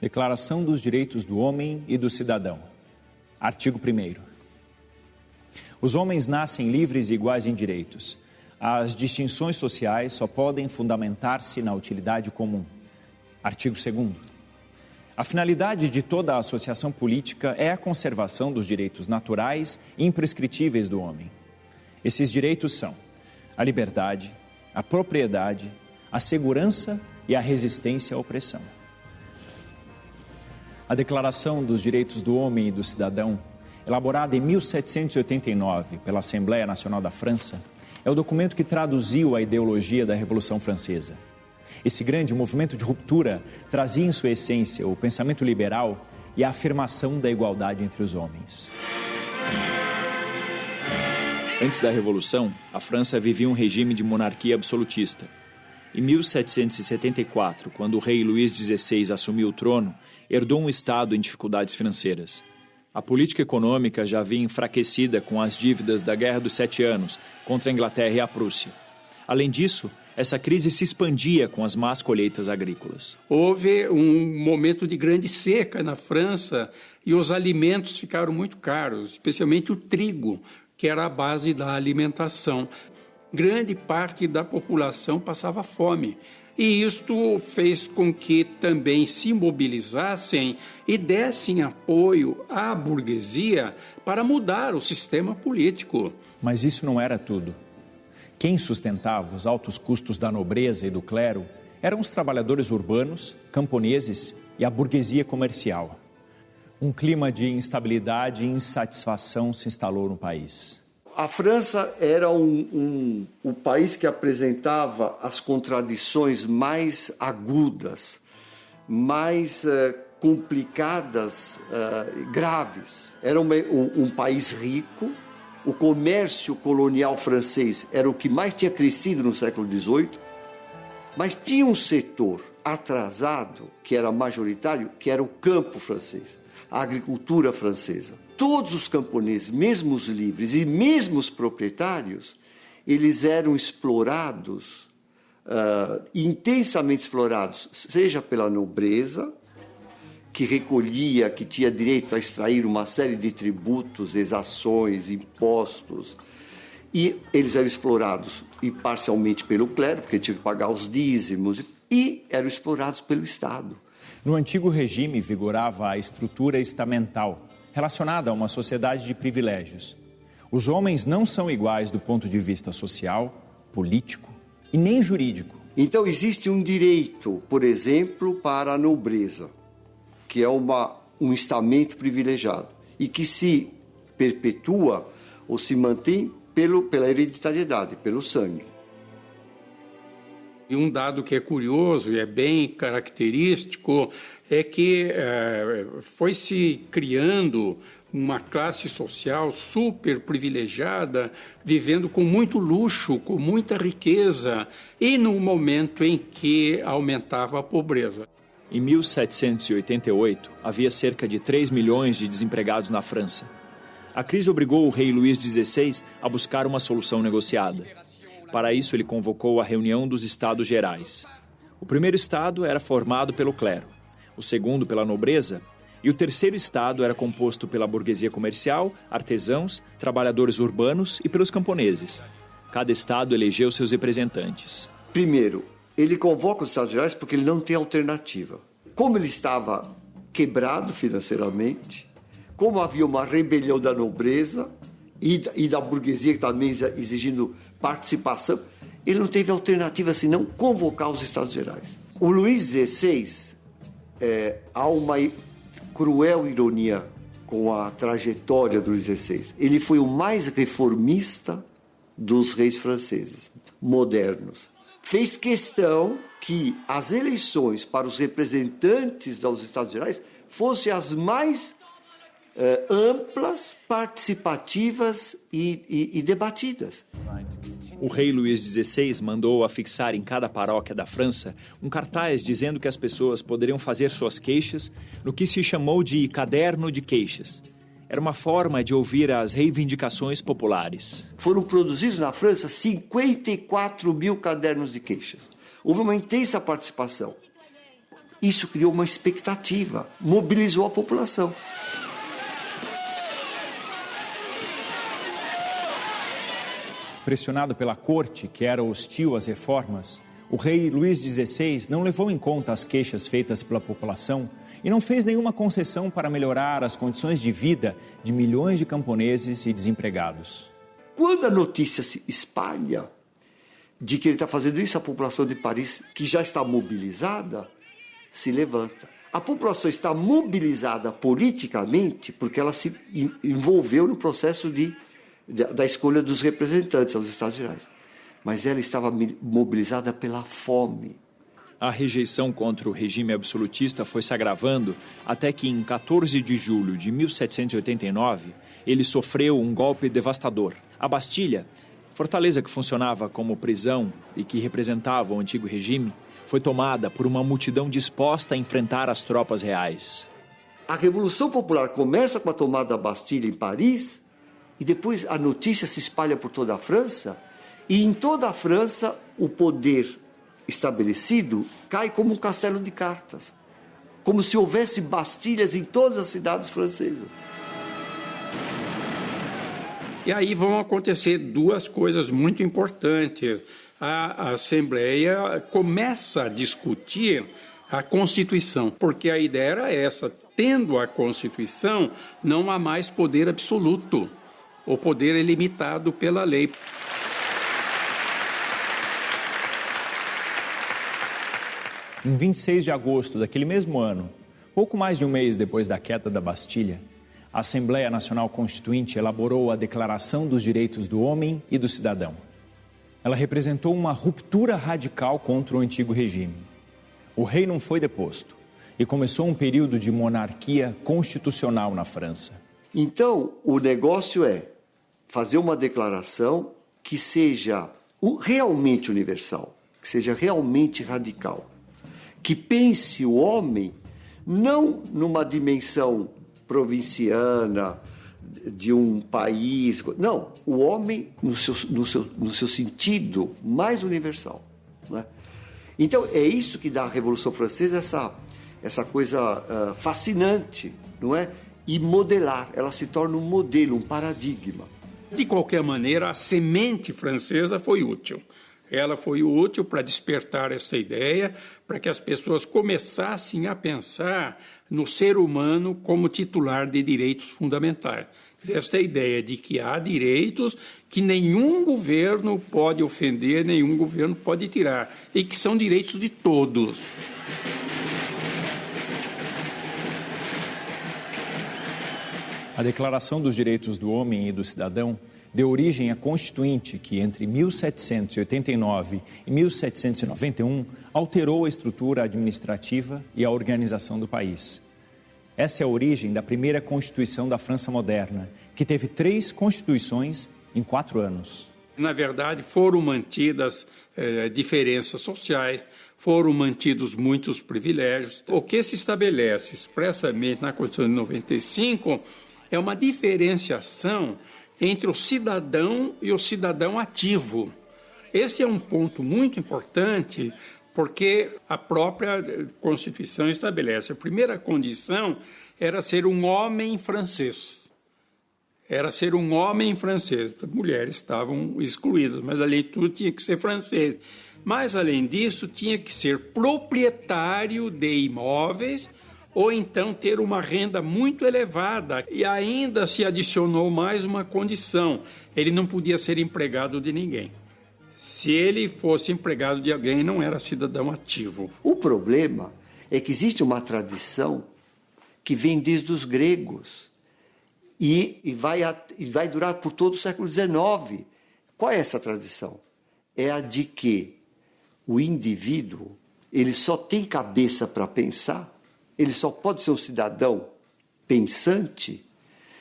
Declaração dos Direitos do Homem e do Cidadão. Artigo 1º. Os homens nascem livres e iguais em direitos. As distinções sociais só podem fundamentar-se na utilidade comum. Artigo 2º. A finalidade de toda a associação política é a conservação dos direitos naturais e imprescritíveis do homem. Esses direitos são a liberdade, a propriedade, a segurança e a resistência à opressão. A Declaração dos Direitos do Homem e do Cidadão, elaborada em 1789 pela Assembleia Nacional da França, é o documento que traduziu a ideologia da Revolução Francesa. Esse grande movimento de ruptura trazia em sua essência o pensamento liberal e a afirmação da igualdade entre os homens. Antes da Revolução, a França vivia um regime de monarquia absolutista. Em 1774, quando o rei Luís XVI assumiu o trono, herdou um Estado em dificuldades financeiras. A política econômica já vinha enfraquecida com as dívidas da Guerra dos 7 Anos contra a Inglaterra e a Prússia. Além disso, essa crise se expandia com as más colheitas agrícolas. Houve um momento de grande seca na França e os alimentos ficaram muito caros, especialmente o trigo, que era a base da alimentação. Grande parte da população passava fome. E isto fez com que também se mobilizassem e dessem apoio à burguesia para mudar o sistema político. Mas isso não era tudo. Quem sustentava os altos custos da nobreza e do clero eram os trabalhadores urbanos, camponeses e a burguesia comercial. Um clima de instabilidade e insatisfação se instalou no país. A França era um país que apresentava as contradições mais agudas, mais complicadas, graves. Era um país rico, o comércio colonial francês era o que mais tinha crescido no século XVIII, mas tinha um setor atrasado, que era majoritário, que era o campo francês, a agricultura francesa. Todos os camponeses, mesmo os livres e mesmo os proprietários, eles eram explorados, intensamente explorados, seja pela nobreza, que recolhia, que tinha direito a extrair uma série de tributos, exações, impostos, e eles eram explorados e parcialmente pelo clero, porque tinha que pagar os dízimos, e eram explorados pelo Estado. No antigo regime vigorava a estrutura estamental, relacionada a uma sociedade de privilégios. Os homens não são iguais do ponto de vista social, político e nem jurídico. Então existe um direito, por exemplo, para a nobreza, que é um estamento privilegiado e que se perpetua ou se mantém pela hereditariedade, pelo sangue. E um dado que é curioso e é bem característico é que foi se criando uma classe social super privilegiada, vivendo com muito luxo, com muita riqueza, e num momento em que aumentava a pobreza. Em 1788, havia cerca de 3 milhões de desempregados na França. A crise obrigou o rei Luís XVI a buscar uma solução negociada. Para isso, ele convocou a reunião dos Estados Gerais. O primeiro Estado era formado pelo clero, o segundo pela nobreza, e o terceiro Estado era composto pela burguesia comercial, artesãos, trabalhadores urbanos e pelos camponeses. Cada Estado elegeu seus representantes. Primeiro, ele convoca os Estados Gerais porque ele não tem alternativa. Como ele estava quebrado financeiramente, como havia uma rebelião da nobreza e da burguesia que também exigindo participação, ele não teve alternativa senão convocar os Estados Gerais. O Luís XVI, há uma cruel ironia com a trajetória do Luís XVI. Ele foi o mais reformista dos reis franceses, modernos. Fez questão que as eleições para os representantes dos Estados Gerais fossem as mais amplas, participativas e debatidas. O rei Luís XVI mandou afixar em cada paróquia da França um cartaz dizendo que as pessoas poderiam fazer suas queixas no que se chamou de caderno de queixas. Era uma forma de ouvir as reivindicações populares. Foram produzidos na França 54 mil cadernos de queixas. Houve uma intensa participação. Isso criou uma expectativa, mobilizou a população. Pressionado pela corte, que era hostil às reformas, o rei Luís XVI não levou em conta as queixas feitas pela população e não fez nenhuma concessão para melhorar as condições de vida de milhões de camponeses e desempregados. Quando a notícia se espalha de que ele está fazendo isso, a população de Paris, que já está mobilizada, se levanta. A população está mobilizada politicamente porque ela se envolveu no processo da escolha dos representantes aos Estados Gerais. Mas ela estava mobilizada pela fome. A rejeição contra o regime absolutista foi se agravando até que, em 14 de julho de 1789, ele sofreu um golpe devastador. A Bastilha, fortaleza que funcionava como prisão e que representava o antigo regime, foi tomada por uma multidão disposta a enfrentar as tropas reais. A Revolução Popular começa com a tomada da Bastilha em Paris e depois a notícia se espalha por toda a França e em toda a França o poder estabelecido cai como um castelo de cartas, como se houvesse bastilhas em todas as cidades francesas. E aí vão acontecer duas coisas muito importantes. A Assembleia começa a discutir a Constituição, porque a ideia era essa: tendo a Constituição, não há mais poder absoluto, o poder é limitado pela lei. Em 26 de agosto daquele mesmo ano, pouco mais de um mês depois da queda da Bastilha, a Assembleia Nacional Constituinte elaborou a Declaração dos Direitos do Homem e do Cidadão. Ela representou uma ruptura radical contra o antigo regime. O rei não foi deposto e começou um período de monarquia constitucional na França. Então, o negócio é fazer uma declaração que seja realmente universal, que seja realmente radical, que pense o homem não numa dimensão provinciana de um país, não, o homem no seu sentido mais universal, né? Então é isso que dá à Revolução Francesa essa coisa fascinante, não é? E modelar, ela se torna um modelo, um paradigma. De qualquer maneira, a semente francesa foi útil. Ela foi útil para despertar essa ideia, para que as pessoas começassem a pensar no ser humano como titular de direitos fundamentais. Esta ideia de que há direitos que nenhum governo pode ofender, nenhum governo pode tirar, e que são direitos de todos. A Declaração dos Direitos do Homem e do Cidadão deu origem à Constituinte que, entre 1789 e 1791, alterou a estrutura administrativa e a organização do país. Essa é a origem da primeira Constituição da França moderna, que teve 3 constituições em 4 anos. Na verdade, foram mantidas diferenças sociais, foram mantidos muitos privilégios. O que se estabelece expressamente na Constituição de 95 é uma diferenciação entre o cidadão e o cidadão ativo. Esse é um ponto muito importante, porque a própria Constituição estabelece. A primeira condição era ser um homem francês. Era ser um homem francês. As mulheres estavam excluídas, mas além de tudo tinha que ser francês. Mas, além disso, tinha que ser proprietário de imóveis ou então ter uma renda muito elevada. E ainda se adicionou mais uma condição: ele não podia ser empregado de ninguém. Se ele fosse empregado de alguém, não era cidadão ativo. O problema é que existe uma tradição que vem desde os gregos e vai durar por todo o século XIX. Qual é essa tradição? É a de que o indivíduo ele só tem cabeça para pensar, ele só pode ser um cidadão pensante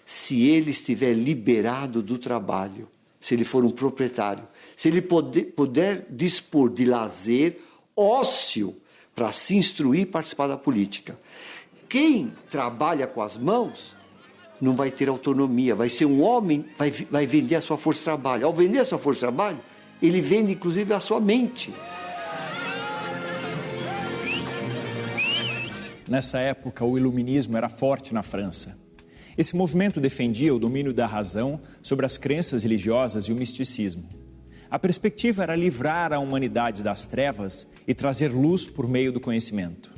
se ele estiver liberado do trabalho, se ele for um proprietário, se ele puder dispor de lazer, ócio, para se instruir e participar da política. Quem trabalha com as mãos não vai ter autonomia, vai ser um homem, vai vender a sua força de trabalho. Ao vender a sua força de trabalho, ele vende inclusive a sua mente. Nessa época, o iluminismo era forte na França. Esse movimento defendia o domínio da razão sobre as crenças religiosas e o misticismo. A perspectiva era livrar a humanidade das trevas e trazer luz por meio do conhecimento.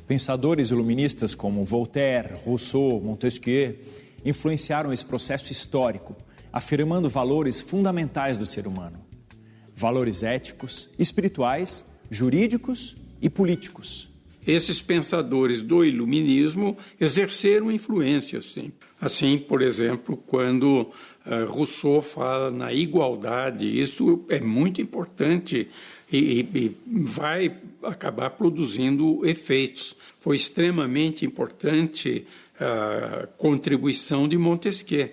Pensadores iluministas como Voltaire, Rousseau, Montesquieu influenciaram esse processo histórico, afirmando valores fundamentais do ser humano. Valores éticos, espirituais, jurídicos e políticos. Esses pensadores do iluminismo exerceram influência, sim. Assim, por exemplo, quando Rousseau fala na igualdade, isso é muito importante e vai acabar produzindo efeitos. Foi extremamente importante a contribuição de Montesquieu,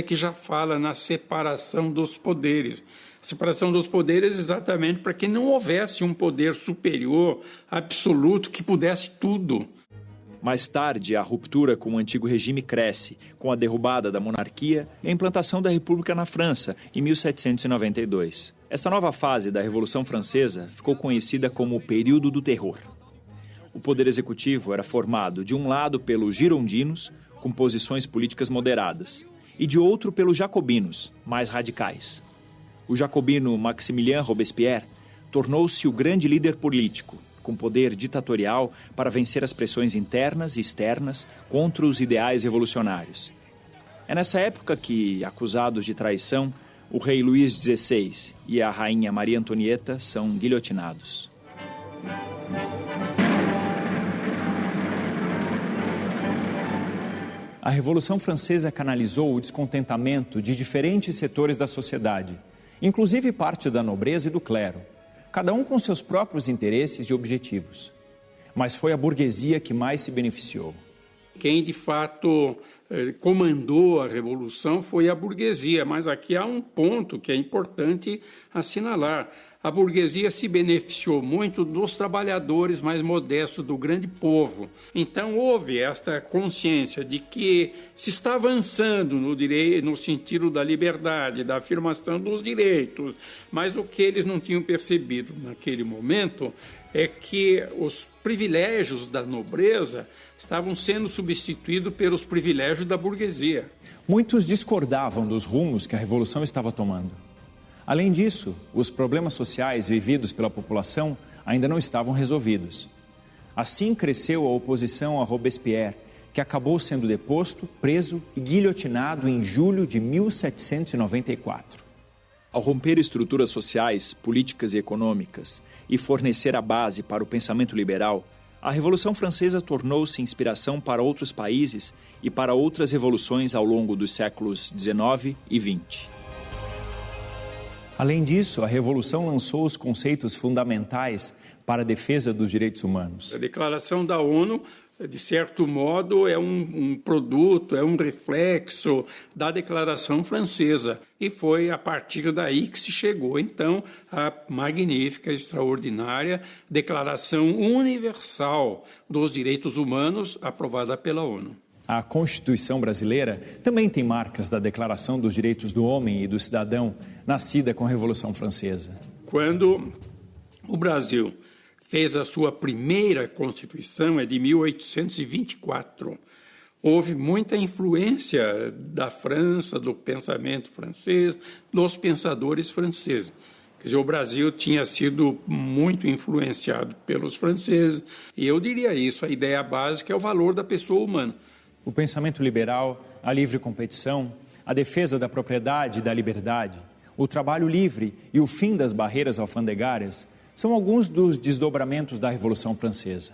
que já fala na separação dos poderes. Separação dos poderes exatamente para que não houvesse um poder superior, absoluto, que pudesse tudo. Mais tarde, a ruptura com o antigo regime cresce, com a derrubada da monarquia e a implantação da República na França, em 1792. Essa nova fase da Revolução Francesa ficou conhecida como o período do terror. O poder executivo era formado, de um lado, pelos girondinos, com posições políticas moderadas, e de outro pelos jacobinos, mais radicais. O jacobino Maximilien Robespierre tornou-se o grande líder político, com poder ditatorial para vencer as pressões internas e externas contra os ideais revolucionários. É nessa época que, acusados de traição, o rei Luís XVI e a rainha Maria Antonieta são guilhotinados. A Revolução Francesa canalizou o descontentamento de diferentes setores da sociedade, inclusive parte da nobreza e do clero, cada um com seus próprios interesses e objetivos. Mas foi a burguesia que mais se beneficiou. Quem, de fato, comandou a Revolução foi a burguesia, mas aqui há um ponto que é importante assinalar. A burguesia se beneficiou muito dos trabalhadores mais modestos, do grande povo. Então, houve esta consciência de que se está avançando no sentido da liberdade, da afirmação dos direitos, mas o que eles não tinham percebido naquele momento é que os privilégios da nobreza estavam sendo substituídos pelos privilégios da burguesia. Muitos discordavam dos rumos que a Revolução estava tomando. Além disso, os problemas sociais vividos pela população ainda não estavam resolvidos. Assim cresceu a oposição a Robespierre, que acabou sendo deposto, preso e guilhotinado em julho de 1794. Ao romper estruturas sociais, políticas e econômicas e fornecer a base para o pensamento liberal, a Revolução Francesa tornou-se inspiração para outros países e para outras revoluções ao longo dos séculos XIX e XX. Além disso, a Revolução lançou os conceitos fundamentais para a defesa dos direitos humanos. A Declaração da ONU, de certo modo, é um produto, é um reflexo da Declaração Francesa. E foi a partir daí que se chegou, então, à magnífica, extraordinária Declaração Universal dos Direitos Humanos, aprovada pela ONU. A Constituição brasileira também tem marcas da Declaração dos Direitos do Homem e do Cidadão, nascida com a Revolução Francesa. Quando o Brasil fez a sua primeira Constituição, é de 1824, houve muita influência da França, do pensamento francês, dos pensadores franceses. Quer dizer, o Brasil tinha sido muito influenciado pelos franceses, e eu diria isso, a ideia básica é o valor da pessoa humana. O pensamento liberal, a livre competição, a defesa da propriedade e da liberdade, o trabalho livre e o fim das barreiras alfandegárias são alguns dos desdobramentos da Revolução Francesa.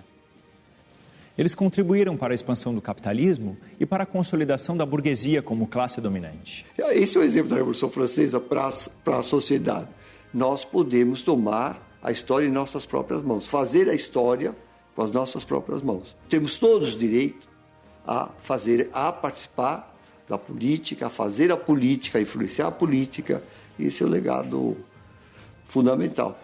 Eles contribuíram para a expansão do capitalismo e para a consolidação da burguesia como classe dominante. Esse é o exemplo da Revolução Francesa para a sociedade. Nós podemos tomar a história em nossas próprias mãos, fazer a história com as nossas próprias mãos. Temos todos os direitos a participar da política, a fazer a política, a influenciar a política. Esse é o legado fundamental.